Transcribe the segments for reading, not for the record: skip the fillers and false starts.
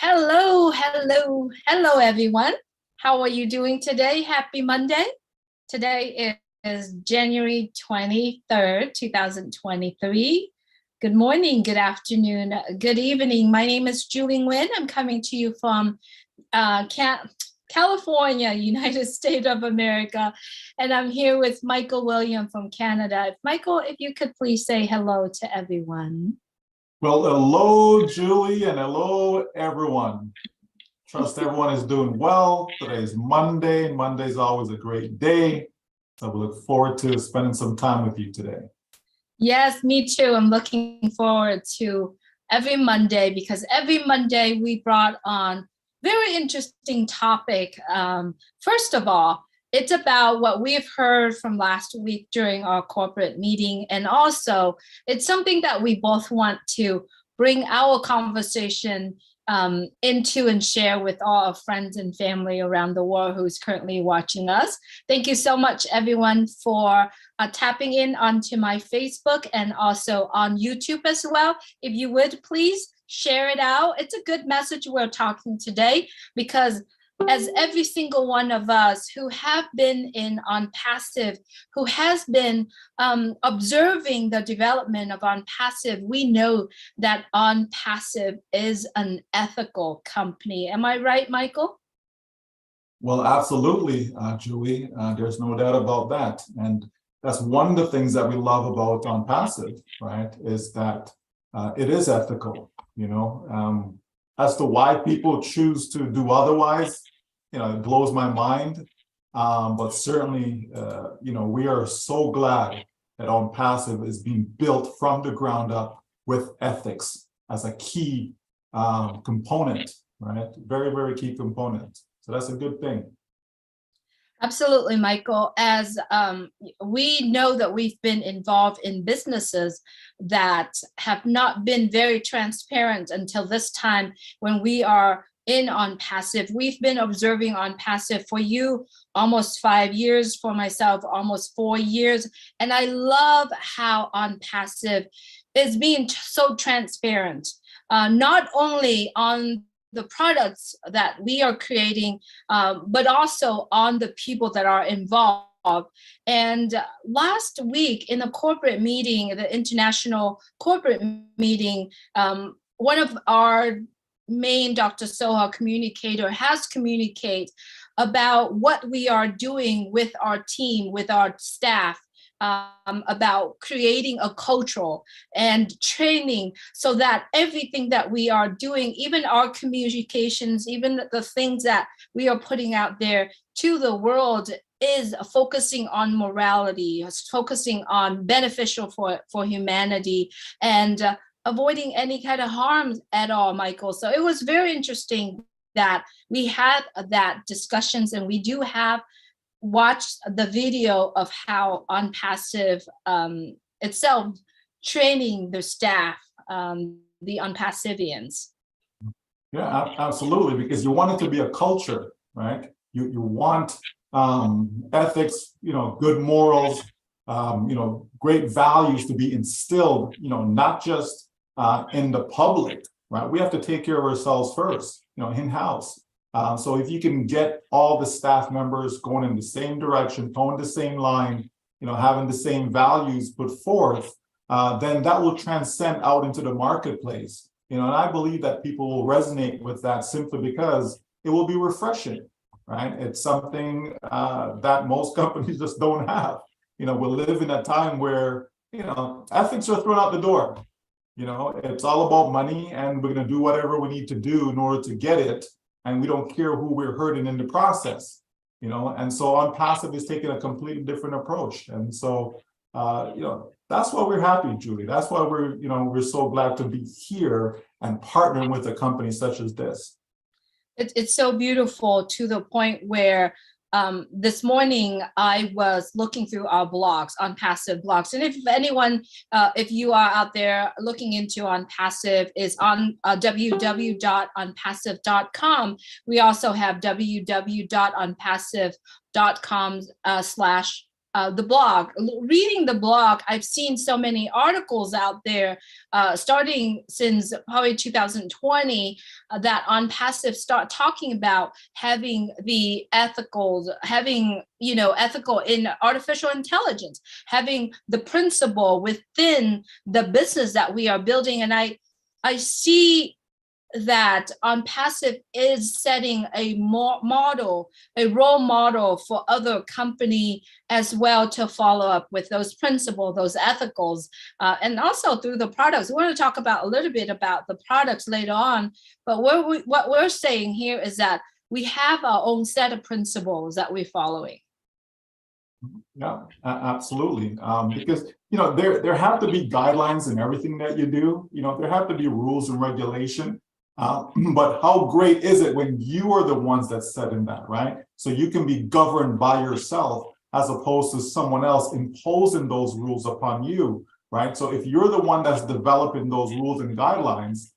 Hello, everyone. How are you doing today? Happy Monday. Today is January 23rd, 2023. Good morning, good afternoon, good evening. My name is Nguyen. I'm coming to you from California, United States of America. And I'm here with Michael William from Canada. Michael, if you could please say hello to everyone. Well, hello, Julie, and hello, everyone. Trust everyone is doing well. Today is Monday. Monday is always a great day. So we look forward to spending some time with you today. Yes, me too. I'm looking forward to every Monday because every Monday we brought on very interesting topic. First of all, it's about what we've heard from last week during our corporate meeting. And also, it's something that we both want to bring our conversation into and share with all our friends and family around the world who's currently watching us. Thank you so much, everyone, for tapping in onto my Facebook and also on YouTube as well. If you would, please share it out. It's a good message we're talking today because as every single one of us who have been in Onpassive, who has been observing the development of Onpassive, we know that Onpassive is an ethical company. Am I right, Michael? Well, absolutely, Julie. There's no doubt about that. And that's one of the things that we love about Onpassive, right, is that it is ethical, as to why people choose to do otherwise, it blows my mind. But certainly, we are so glad that Onpassive is being built from the ground up with ethics as a key component, right? Very, very key component. So that's a good thing. Absolutely, Michael. As we know that we've been involved in businesses that have not been very transparent until this time when we are in Onpassive. We've been observing Onpassive for you almost 5 years, for myself almost 4 years. And I love how Onpassive is being so transparent, not only on the products that we are creating, but also on the people that are involved. And last week in the corporate meeting, the international corporate meeting, one of our main Dr. Soha communicator has communicated about what we are doing with our team, with our staff, about creating a cultural and training so that everything that we are doing, even our communications, even the things that we are putting out there to the world is focusing on morality, focusing on beneficial for humanity and avoiding any kind of harm at all, Michael. So it was very interesting that we had that discussions and we do have watched the video of how Onpassive itself training the staff, the Onpassivians. Yeah, absolutely, because you want it to be a culture, right? You want ethics, good morals, great values to be instilled, not just in the public, right? We have to take care of ourselves first, in-house. So if you can get all the staff members going in the same direction, towing the same line, having the same values put forth, then that will transcend out into the marketplace. And I believe that people will resonate with that simply because it will be refreshing, right? It's something that most companies just don't have. We live in a time where, ethics are thrown out the door. It's all about money and we're going to do whatever we need to do in order to get it. And we don't care who we're hurting in the process, and so Onpassive is taking a completely different approach. And so, that's why we're happy, Julie. That's why we're so glad to be here and partnering with a company such as this. It's so beautiful to the point where this morning I was looking through our blogs, Onpassive blogs. And if anyone, if you are out there looking into Onpassive, is on www.onpassive.com. We also have www.onpassive.com the blog. Reading the blog, I've seen so many articles out there, starting since probably 2020, that Onpassive start talking about having the ethical, having, ethical in artificial intelligence, having the principle within the business that we are building. And I see that Onpassive is setting a model, a role model for other company as well to follow up with those principles, those ethicals, and also through the products. We want to talk about a little bit about the products later on, but what we're saying here is that we have our own set of principles that we're following. Yeah, absolutely. Because there have to be guidelines in everything that you do. There have to be rules and regulation. But how great is it when you are the ones that set in that, right? So you can be governed by yourself as opposed to someone else imposing those rules upon you, right? So if you're the one that's developing those rules and guidelines,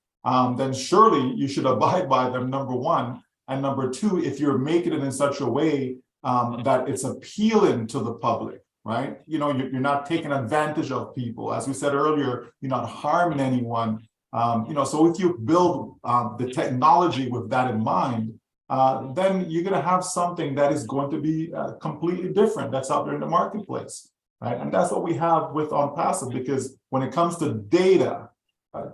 then surely you should abide by them, number one. And number two, if you're making it in such a way that it's appealing to the public, right? You're not taking advantage of people. As we said earlier, you're not harming anyone. So if you build the technology with that in mind, then you're going to have something that is going to be completely different that's out there in the marketplace, right? And that's what we have with Onpassive, because when it comes to data,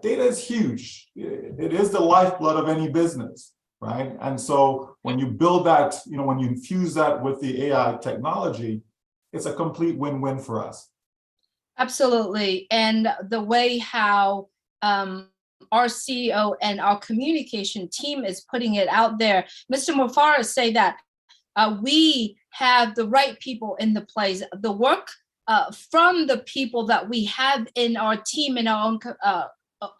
data is huge. It is the lifeblood of any business, right? And so when you build that, when you infuse that with the AI technology, it's a complete win-win for us. Absolutely. And the way how our CEO and our communication team is putting it out there. Mr. Mufara say that we have the right people in the place. The work from the people that we have in our team, in our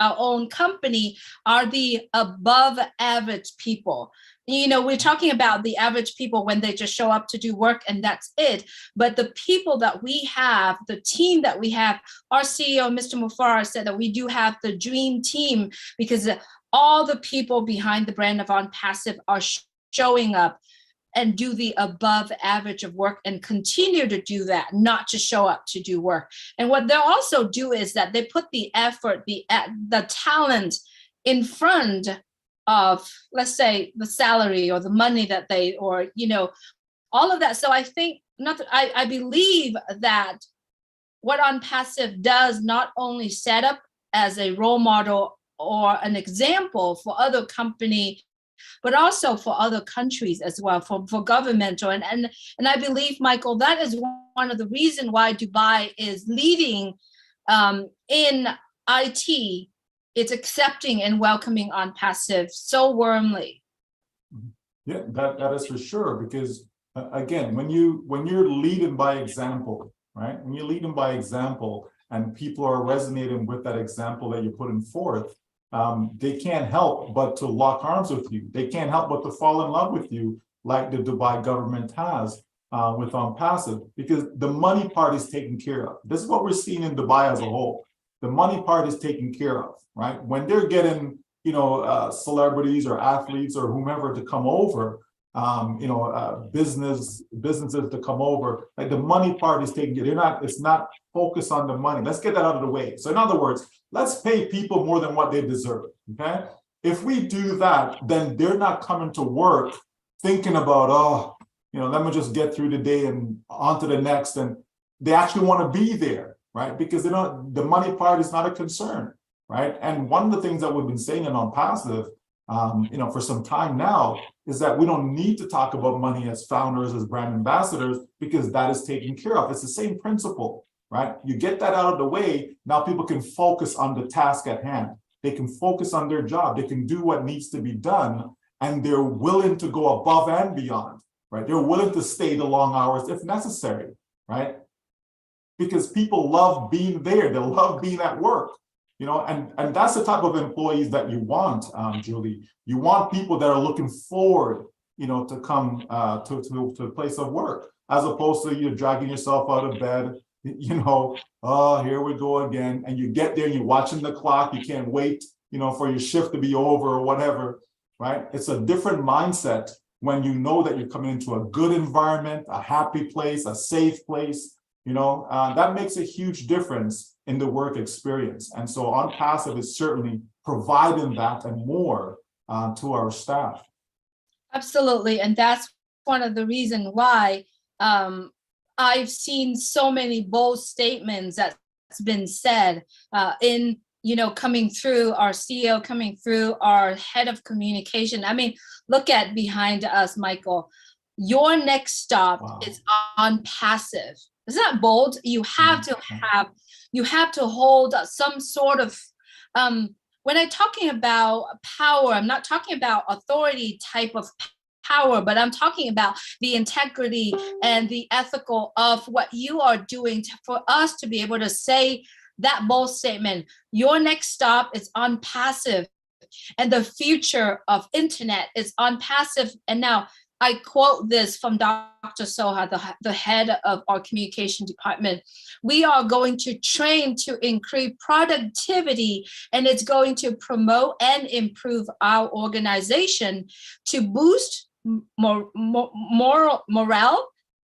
own company, are the above average people. We're talking about the average people when they just show up to do work and that's it. But the people that we have, the team that we have, our CEO, Mr. Mufara, said that we do have the dream team, because all the people behind the brand of Onpassive are showing up and do the above average of work and continue to do that, not just show up to do work. And what they'll also do is that they put the effort, the talent in front of, let's say, the salary or the money that they, or, all of that. So I think, I believe that what Onpassive does not only set up as a role model or an example for other company, but also for other countries as well, for governmental. And I believe, Michael, that is one of the reasons why Dubai is leading in IT. It's accepting and welcoming Onpassive so warmly. Yeah, that is for sure. Because again, when you're leading by example, right? When you're leading by example and people are resonating with that example that you're putting forth, they can't help but to lock arms with you. They can't help but to fall in love with you, like the Dubai government has with Onpassive, because the money part is taken care of. This is what we're seeing in Dubai as a whole. The money part is taken care of, right? When they're getting, celebrities or athletes or whomever to come over, businesses to come over, like the money part is taken care of. It's not focused on the money. Let's get that out of the way. So in other words, let's pay people more than what they deserve, okay? If we do that, then they're not coming to work thinking about, let me just get through the day and on to the next. And they actually want to be there, right? Because the money part is not a concern, right? And one of the things that we've been saying in Onpassive, for some time now, is that we don't need to talk about money as founders, as brand ambassadors, because that is taken care of. It's the same principle, right? You get that out of the way, now people can focus on the task at hand. They can focus on their job. They can do what needs to be done, and they're willing to go above and beyond, right? They're willing to stay the long hours if necessary, right? Because people love being there. They love being at work, and that's the type of employees that you want, Julie. You want people that are looking forward, to come to a place of work, as opposed to you dragging yourself out of bed, oh, here we go again. And you get there and you're watching the clock. You can't wait, for your shift to be over or whatever, right? It's a different mindset when you know that you're coming into a good environment, a happy place, a safe place, that makes a huge difference in the work experience. And so Onpassive is certainly providing that and more to our staff. Absolutely. And that's one of the reasons why I've seen so many bold statements that's been said in, coming through our CEO, coming through our head of communication. I mean, look at behind us, Michael. Your next stop is Onpassive. Isn't that bold? You have to hold some sort of when I'm talking about power, I'm not talking about authority type of power, but I'm talking about the integrity and the ethical of what you are doing for us to be able to say that bold statement. Your next stop is Onpassive, and the future of internet is Onpassive. And now I quote this from Dr. Soha, the head of our communication department. We are going to train to increase productivity, and it's going to promote and improve our organization to boost morale,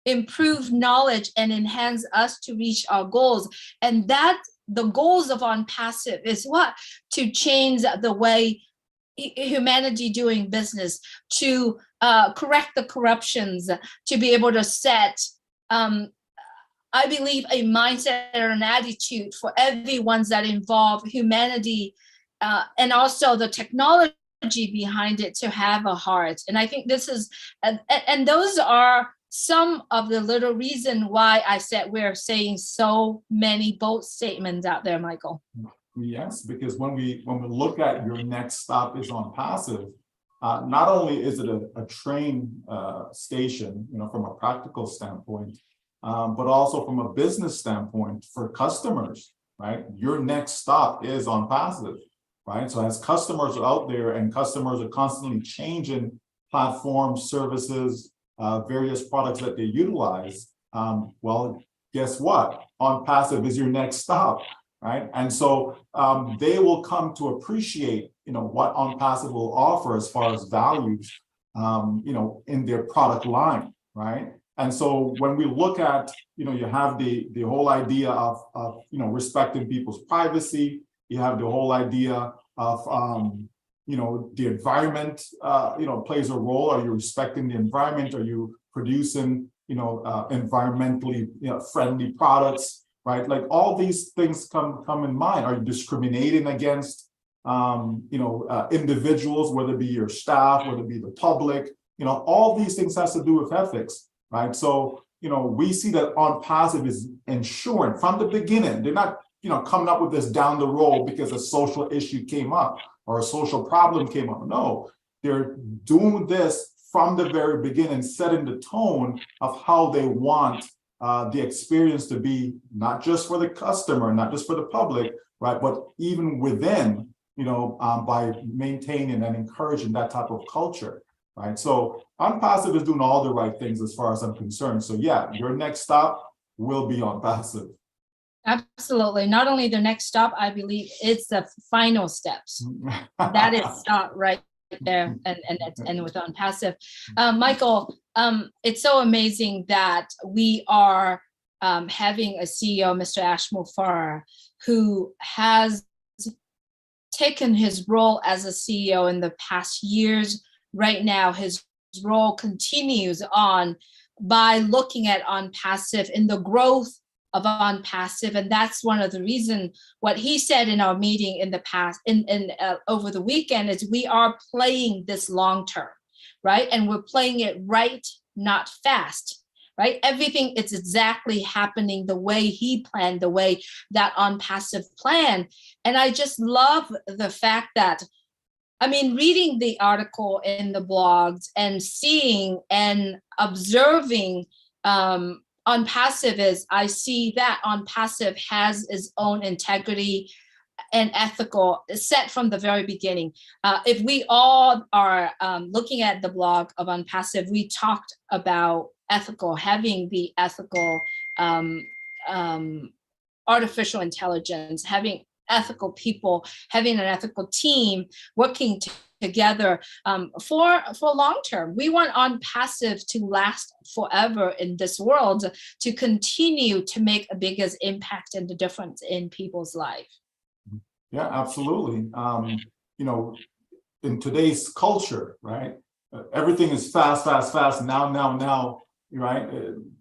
improve knowledge, and enhance us to reach our goals. And that the goals of Onpassive is what? To change the way humanity doing business, to correct the corruptions, to be able to set, I believe, a mindset or an attitude for everyone's that involve humanity and also the technology behind it to have a heart. And I think this is, and those are some of the little reason why I said we're saying so many bold statements out there, Michael. Yes, because when we look at your next stop is Onpassive, not only is it a train station, from a practical standpoint, but also from a business standpoint for customers, right? Your next stop is Onpassive, right? So as customers are out there and customers are constantly changing platforms, services, various products that they utilize, well, guess what? Onpassive is your next stop. Right. And so they will come to appreciate, what Onpassive will offer as far as values, in their product line. Right. And so when we look at, you have the whole idea of respecting people's privacy. You have the whole idea of, the environment, plays a role. Are you respecting the environment? Are you producing, environmentally friendly products? Right, like all these things come in mind. Are you discriminating against, individuals, whether it be your staff, whether it be the public? All these things has to do with ethics, right? So, we see that Onpassive is ensuring from the beginning. They're not, coming up with this down the road because a social issue came up or a social problem came up. No, they're doing this from the very beginning, setting the tone of how they want the experience to be, not just for the customer, not just for the public, right, but even within, by maintaining and encouraging that type of culture, right? So Onpassive is doing all the right things as far as I'm concerned. So yeah, your next stop will be Onpassive. Absolutely. Not only the next stop, I believe it's the final steps. That is stop right there and with Onpassive. Michael, it's so amazing that we are having a CEO, Mr. Ashmul Farah, who has taken his role as a CEO in the past years. Right now, his role continues on by looking at Onpassive in the growth of Onpassive, and that's one of the reasons what he said in our meeting in the past, over the weekend, is we are playing this long term, right? And we're playing it right, not fast, right? Everything is exactly happening the way he planned, the way that Onpassive planned. And I just love the fact that, reading the article in the blogs and seeing and observing Onpassive is, I see that Onpassive has its own integrity and ethical set from the very beginning. If we all are looking at the blog of Onpassive, we talked about ethical, having the ethical artificial intelligence, having ethical people, having an ethical team working together for long term. We want Onpassive to last forever in this world, to continue to make a biggest impact and the difference in people's life. Yeah, absolutely. You know, in today's culture, right? Everything is fast, fast, fast. Now, right?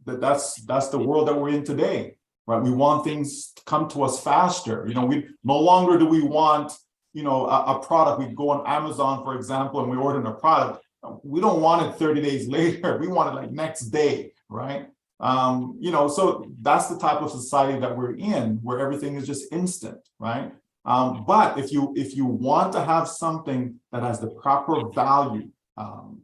That's the world that we're in today, right? We want things to come to us faster. You know, we no longer do we want, you know, a product. We go on Amazon, for example, and we order a product. We don't want it 30 days later. We want it like next day, right? You know, so that's the type of society that we're in, where everything is just instant, right? But if you want to have something that has the proper value,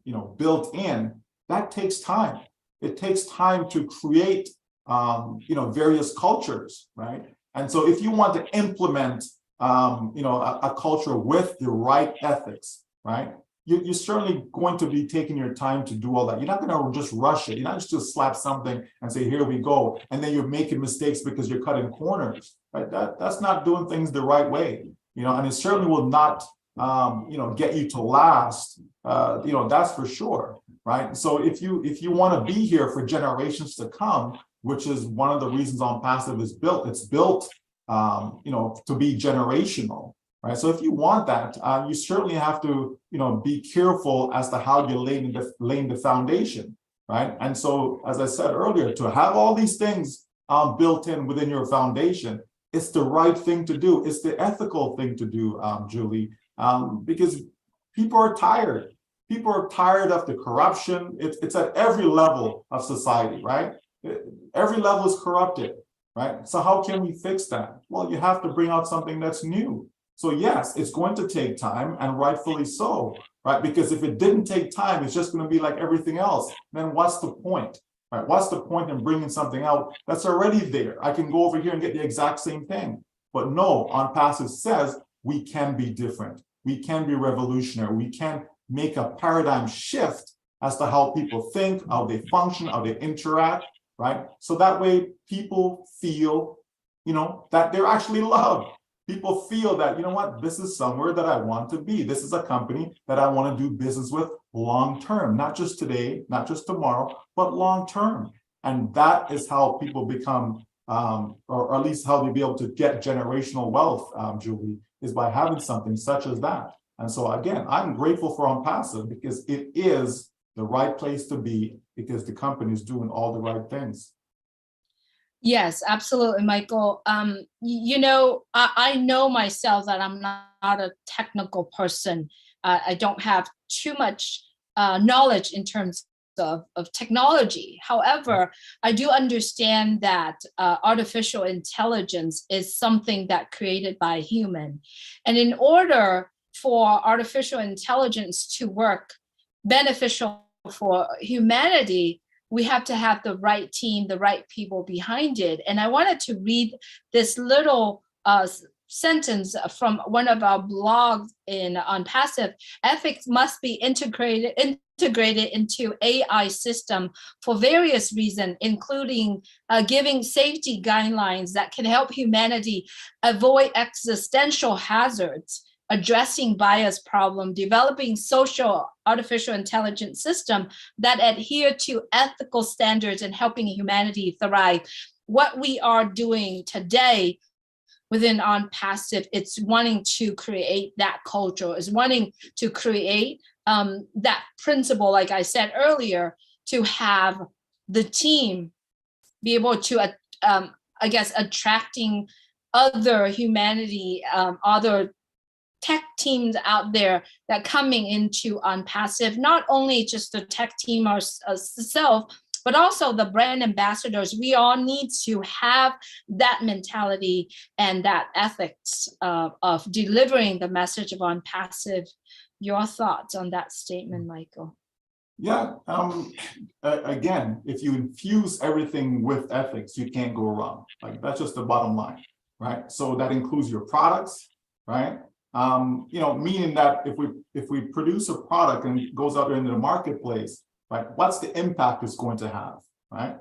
you know, built in, that takes time. It takes time to create, you know, various cultures, right? And so if you want to implement, you know, a culture with the right ethics, right? You're certainly going to be taking your time to do all that. You're not going to just rush it. You're not just slap something and say, here we go. And then you're making mistakes because you're cutting corners, right? That's not doing things the right way, you know, and it certainly will not, you know, get you to last, you know, that's for sure, right? So if you want to be here for generations to come, which is one of the reasons Onpassive is built, it's built, you know, to be generational. Right. So if you want that, you certainly have to, you know, be careful as to how you're laying the foundation. Right. And so, as I said earlier, to have all these things built in within your foundation, it's the right thing to do. It's the ethical thing to do, Julie, because people are tired. People are tired of the corruption. It's at every level of society. Right. Every level is corrupted. Right. So how can we fix that? Well, you have to bring out something that's new. So yes, it's going to take time, and rightfully so, right? Because if it didn't take time, it's just going to be like everything else. Then what's the point, right? What's the point in bringing something out that's already there? I can go over here and get the exact same thing. But no, Onpassive says we can be different. We can be revolutionary. We can make a paradigm shift as to how people think, how they function, how they interact, right? So that way people feel, you know, that they're actually loved. People feel that, you know what, this is somewhere that I want to be. This is a company that I want to do business with long term, not just today, not just tomorrow, but long term. And that is how people become, or at least how they be able to get generational wealth, Julie, is by having something such as that. And so again, I'm grateful for Onpassive because it is the right place to be, because the company is doing all the right things. Yes, absolutely, Michael. You know, I know myself that I'm not a technical person. I don't have too much knowledge in terms of technology. However, I do understand that artificial intelligence is something that created by a human. And in order for artificial intelligence to work beneficial for humanity, we have to have the right team, the right people behind it. And I wanted to read this little sentence from one of our blogs in Onpassive. Ethics must be integrated into AI system for various reasons, including giving safety guidelines that can help humanity avoid existential hazards, addressing bias problem, developing social artificial intelligence system that adhere to ethical standards, and helping humanity thrive. What we are doing today within Onpassive, it's wanting to create that culture, is wanting to create that principle, like I said earlier, to have the team be able to, I guess, attracting other humanity, other tech teams out there that coming into Onpassive, not only just the tech team ourselves, but also the brand ambassadors. We all need to have that mentality and that ethics of delivering the message of Onpassive. Your thoughts on that statement, Michael? Yeah, again, if you infuse everything with ethics, you can't go wrong. Like, that's just the bottom line, right? So that includes your products, right? You know, meaning that if we produce a product and it goes out there into the marketplace, right, what's the impact it's going to have, right?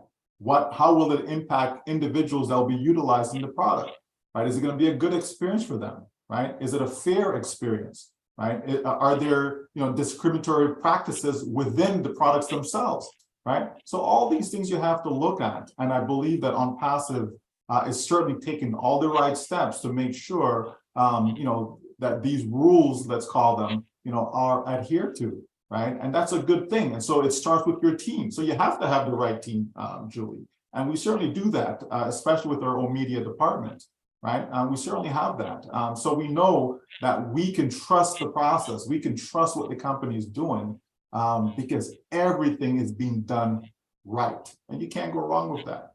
How will it impact individuals that will be utilizing the product, right? Is it going to be a good experience for them, right? Is it a fair experience? right? Are there, discriminatory practices within the products themselves, right? So all these things you have to look at, and I believe that Onpassive is certainly taking all the right steps to make sure, that these rules, let's call them, are adhered to, right? And that's a good thing. And so it starts with your team. So you have to have the right team, Julie. And we certainly do that, especially with our own media department, right? We certainly have that. So we know that we can trust the process. We can trust what the company is doing, because everything is being done right. And you can't go wrong with that.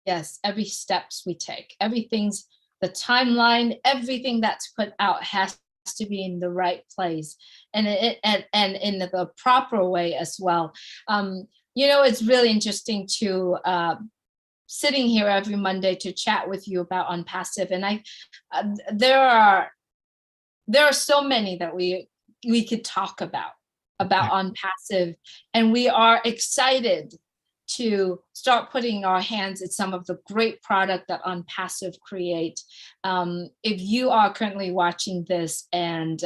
Yes, every steps we take, everything's the timeline, everything that's put out has to be in the right place and in the proper way as well. It's really interesting to sitting here every Monday to chat with you about Onpassive, and there are so many that we could talk about Onpassive, and we are excited to start putting our hands at some of the great product that Onpassive create. If you are currently watching this and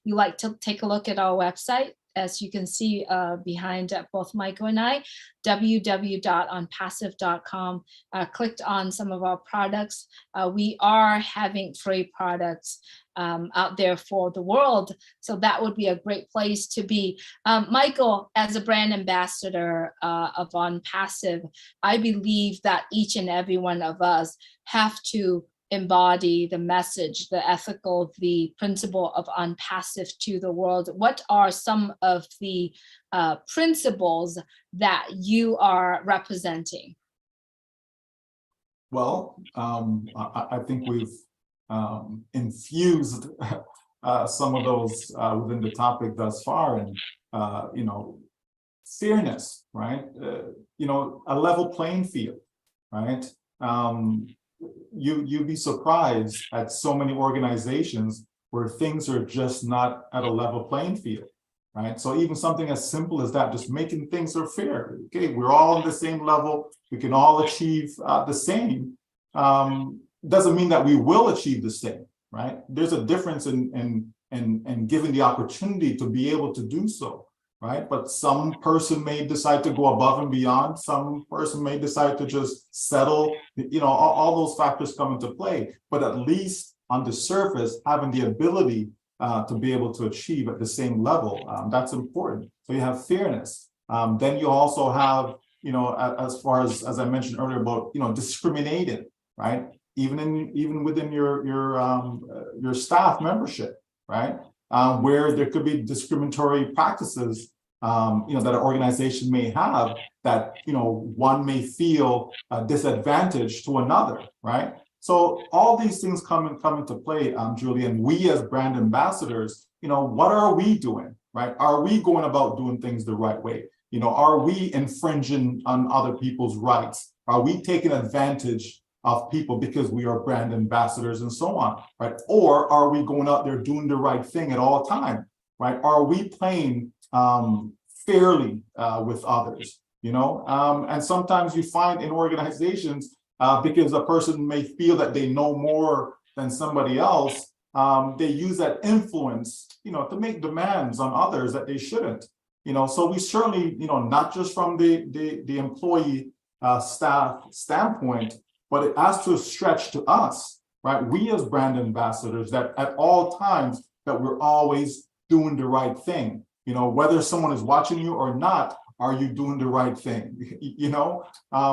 you like to take a look at our website, as you can see behind both Michael and I, www.onpassive.com, clicked on some of our products. We are having free products out there for the world. So that would be a great place to be. Michael, as a brand ambassador of Onpassive, I believe that each and every one of us have to embody the message, the ethical, the principle of Onpassive to the world. What are some of the principles that you are representing? Well, I think we've infused some of those within the topic thus far, and fairness, right? A level playing field, right? You'd be surprised at so many organizations where things are just not at a level playing field, right? So even something as simple as that, just making things are fair. Okay, we're all on the same level. We can all achieve the same. Doesn't mean that we will achieve the same, right? There's a difference in giving the opportunity to be able to do so, right? But some person may decide to go above and beyond. Some person may decide to just settle. All those factors come into play. But at least on the surface, having the ability to be able to achieve at the same level, that's important. So you have fairness. Then you also have, as far as I mentioned earlier about, discriminating, right? Even within your staff membership, right? Where there could be discriminatory practices, that an organization may have that, one may feel disadvantaged to another, right? So all these things come into play, Julie, and we as brand ambassadors, what are we doing, right? Are we going about doing things the right way? Are we infringing on other people's rights? Are we taking advantage of people because we are brand ambassadors and so on, right? Or are we going out there doing the right thing at all time, right? Are we playing fairly with others, And sometimes you find in organizations, because a person may feel that they know more than somebody else, they use that influence, to make demands on others that they shouldn't, So we certainly, not just from the employee staff standpoint, but it has to stretch to us, right? We as brand ambassadors, that at all times that we're always doing the right thing. Whether someone is watching you or not, are you doing the right thing?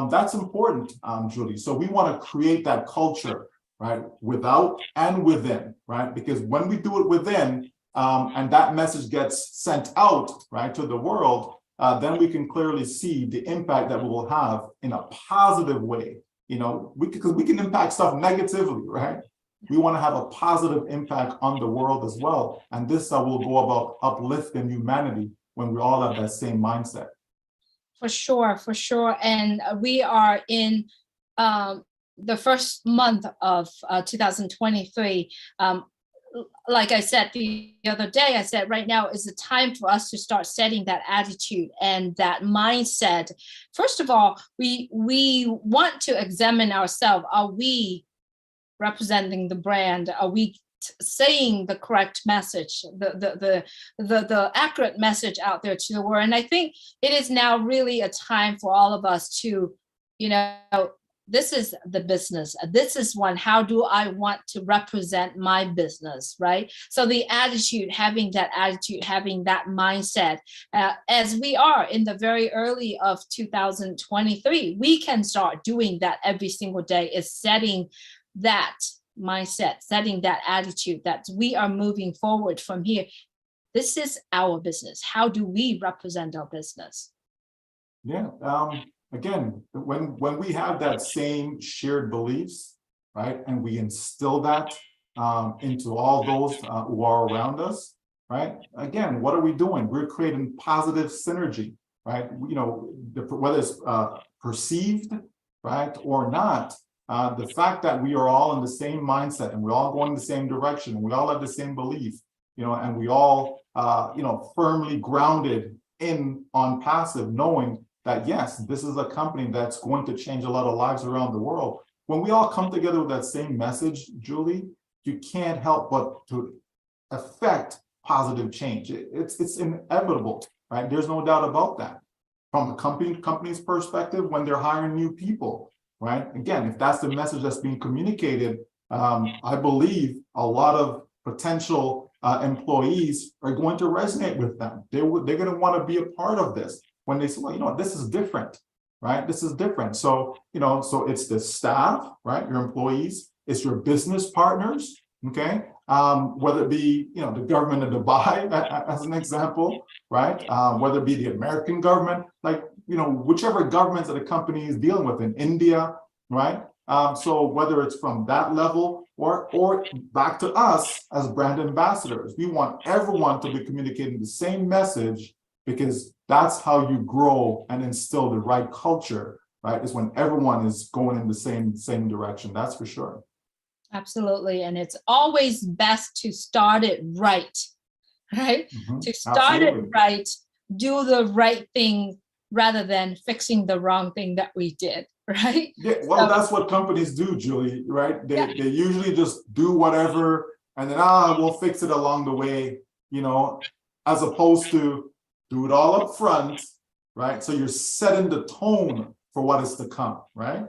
That's important, Julie. So we want to create that culture, right? Without and within, right? Because when we do it within, and that message gets sent out, right, to the world, then we can clearly see the impact that we will have in a positive way. Because we can impact stuff negatively, right? We want to have a positive impact on the world as well. And this will go about uplifting humanity when we all have that same mindset. For sure. And we are in the first month of 2023. Like I said the other day, I said right now is the time for us to start setting that attitude and that mindset. First of all, we want to examine ourselves. Are we representing the brand? Are we saying the correct message, the accurate message out there to the world. And I think it is now really a time for all of us to, you know, this is the business. This is one. How do I want to represent my business, right? So the attitude, having that mindset, as we are in the very early of 2023, we can start doing that every single day, is setting that mindset, setting that attitude that we are moving forward from here. This is our business. How do we represent our business? Yeah. Again, when we have that same shared beliefs, right, and we instill that into all those who are around us, right? Again, what are we doing? We're creating positive synergy, right? You know, whether it's perceived, right, or not. The fact that we are all in the same mindset and we're all going the same direction, and we all have the same belief, you know, and we all, you know, firmly grounded in Onpassive, knowing that, yes, this is a company that's going to change a lot of lives around the world. When we all come together with that same message, Julie, you can't help but to affect positive change. It's inevitable, right? There's no doubt about that. From the company's perspective, when they're hiring new people, right? Again, if that's the message that's being communicated, I believe a lot of potential employees are going to resonate with them. They're going to want to be a part of this. When they say, well, you know, this is different, right? This is different. So, you know, so it's the staff, right? Your employees, it's your business partners, okay? Whether it be, you know, the government of Dubai, as an example, right? Whether it be the American government, like, you know, whichever governments that a company is dealing with in India, right? So whether it's from that level or back to us as brand ambassadors, we want everyone to be communicating the same message, because that's how you grow and instill the right culture, right? Is when everyone is going in the same direction. That's for sure. Absolutely. And it's always best to start it right, right? Mm-hmm. To start Absolutely. It right, do the right thing rather than fixing the wrong thing that we did, right? Yeah, well, that's what companies do, Julie, right? They usually just do whatever and then, we'll fix it along the way, you know, as opposed to do it all up front, right? So you're setting the tone for what is to come, right?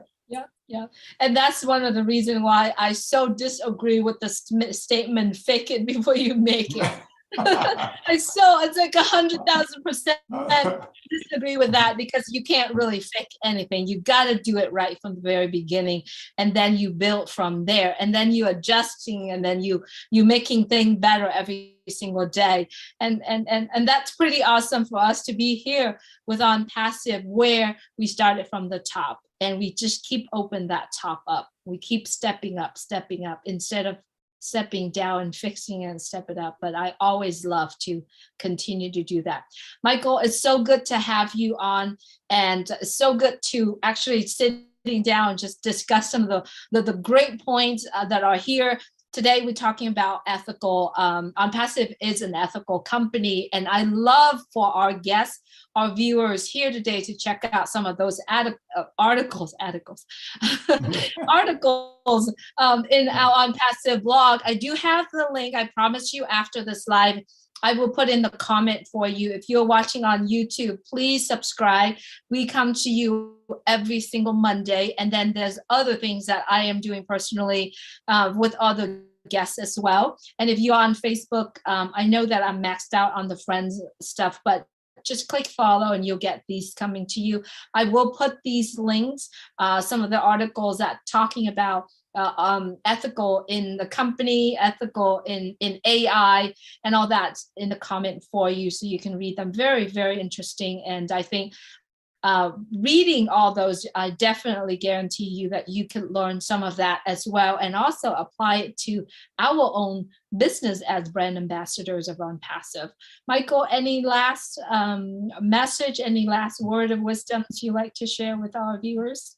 Yeah. And that's one of the reasons why I so disagree with the statement, fake it before you make it. It's like 100,000% disagree with that, because you can't really fake anything. You got to do it right from the very beginning, and then you build from there, and then you adjusting, and then you making things better every single day. And that's pretty awesome for us to be here with Onpassive, where we started from the top and we just keep open that top up. We keep stepping up instead of stepping down and fixing it and step it up. But I always love to continue to do that. Michael, it's so good to have you on, and so good to actually sitting down and just discuss some of the great points that are here. Today, we're talking about ethical. Onpassive is an ethical company, and I love for our guests, our viewers here today, to check out some of those articles in our Onpassive blog. I do have the link. I promise you, after this live, I will put in the comment for you. If you're watching on YouTube, please subscribe. We come to you every single Monday. And then there's other things that I am doing personally with other guests as well. And if you're on Facebook, I know that I'm maxed out on the friends stuff, but just click follow and you'll get these coming to you. I will put these links, some of the articles that talking about ethical in the company, ethical in AI, and all that in the comment for you, so you can read them. Very, very interesting. And I think reading all those, I definitely guarantee you that you can learn some of that as well, and also apply it to our own business as brand ambassadors of Onpassive. Michael, any last message, any last word of wisdom that you'd like to share with our viewers?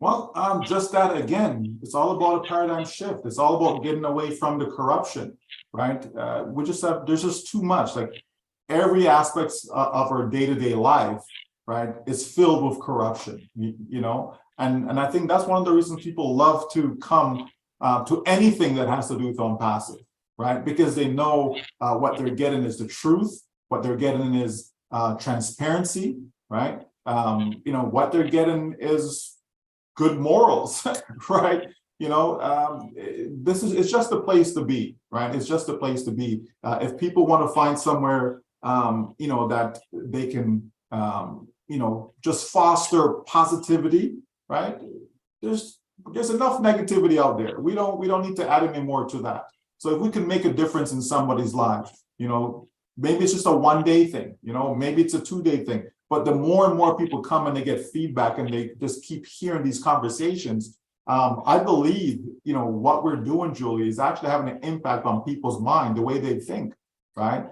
Well, just that, again, it's all about a paradigm shift. It's all about getting away from the corruption, right? There's just too much. Like, every aspect of our day-to-day life, right, is filled with corruption, you know? And I think that's one of the reasons people love to come to anything that has to do with Onpassive, right? Because they know what they're getting is the truth. What they're getting is transparency, right? What they're getting is good morals, right? It's just a place to be, right? It's just a place to be. If people want to find somewhere, that they can, just foster positivity, right? There's enough negativity out there. We don't need to add any more to that. So if we can make a difference in somebody's life, maybe it's just a 1-day thing, maybe it's a 2-day thing. But the more and more people come and they get feedback and they just keep hearing these conversations, I believe, what we're doing, Julie, is actually having an impact on people's mind, the way they think, right?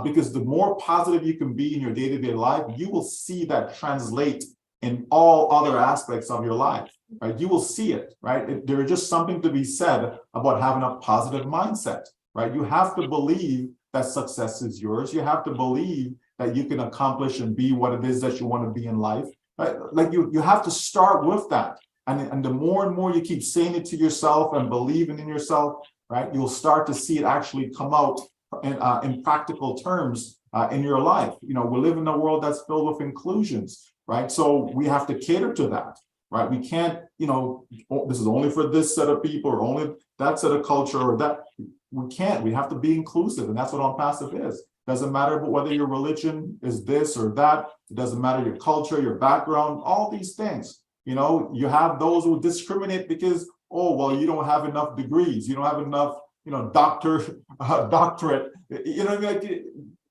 Because the more positive you can be in your day-to-day life, you will see that translate in all other aspects of your life, right? You will see it, right? There is just something to be said about having a positive mindset, right? You have to believe that success is yours. You have to believe that you can accomplish and be what it is that you want to be in life. Right? Like you have to start with that. And the more and more you keep saying it to yourself and believing in yourself, right, you'll start to see it actually come out in practical terms in your life. We live in a world that's filled with inclusions, right? So we have to cater to that, right? We can't, this is only for this set of people or only that set of culture or that. We can't. We have to be inclusive, and that's what Onpassive is. Doesn't matter whether your religion is this or that. It doesn't matter your culture, your background, all these things. You have those who discriminate because, oh, well, you don't have enough degrees. You don't have enough, doctorate.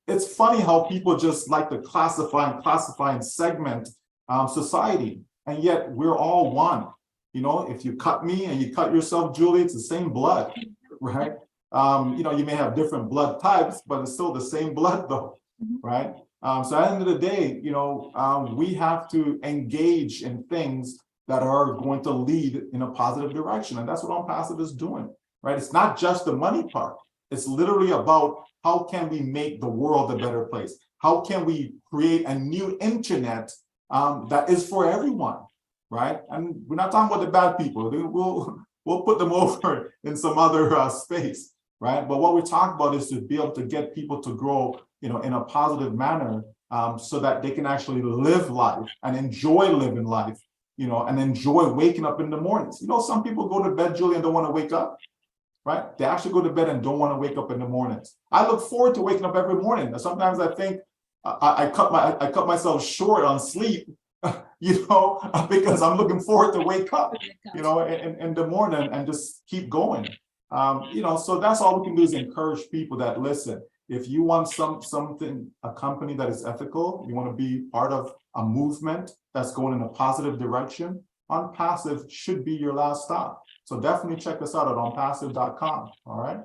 It's funny how people just like to classify and segment society. And yet we're all one. If you cut me and you cut yourself, Julie, it's the same blood, right? You may have different blood types, but it's still the same blood though, right? So at the end of the day, we have to engage in things that are going to lead in a positive direction. And that's what Onpassive is doing, right? It's not just the money part. It's literally about how can we make the world a better place? How can we create a new internet that is for everyone, right? And we're not talking about the bad people. We'll put them over in some other space. Right. But what we talk about is to be able to get people to grow, in a positive manner so that they can actually live life and enjoy living life, and enjoy waking up in the mornings. Some people go to bed, Julie, and don't want to wake up. Right. They actually go to bed and don't want to wake up in the mornings. I look forward to waking up every morning. Sometimes I think I cut myself short on sleep, because I'm looking forward to wake up, in the morning and just keep going. So that's all we can do is encourage people that, listen, if you want a company that is ethical, you want to be part of a movement that's going in a positive direction, Onpassive should be your last stop. So definitely check us out at onpassive.com. All right.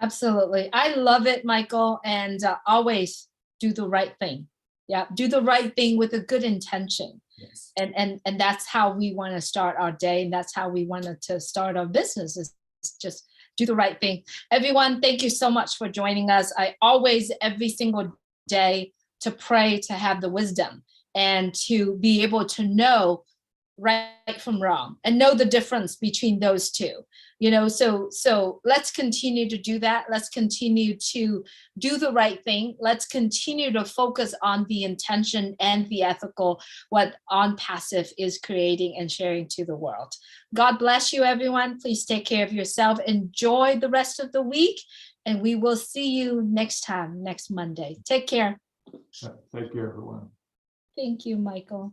Absolutely. I love it, Michael. And always do the right thing. Yeah. Do the right thing with a good intention. Yes. And that's how we want to start our day. And that's how we wanted to start our business, is just do the right thing. Everyone, thank you so much for joining us. I always, every single day, to pray, to have the wisdom and to be able to know right from wrong and know the difference between those two. So let's continue to do that. Let's continue to do the right thing. Let's continue to focus on the intention and the ethical, what Onpassive is creating and sharing to the world. God bless you, everyone. Please take care of yourself. Enjoy the rest of the week, and we will see you next time, next Monday. Take care. Take care, everyone. Thank you, Michael.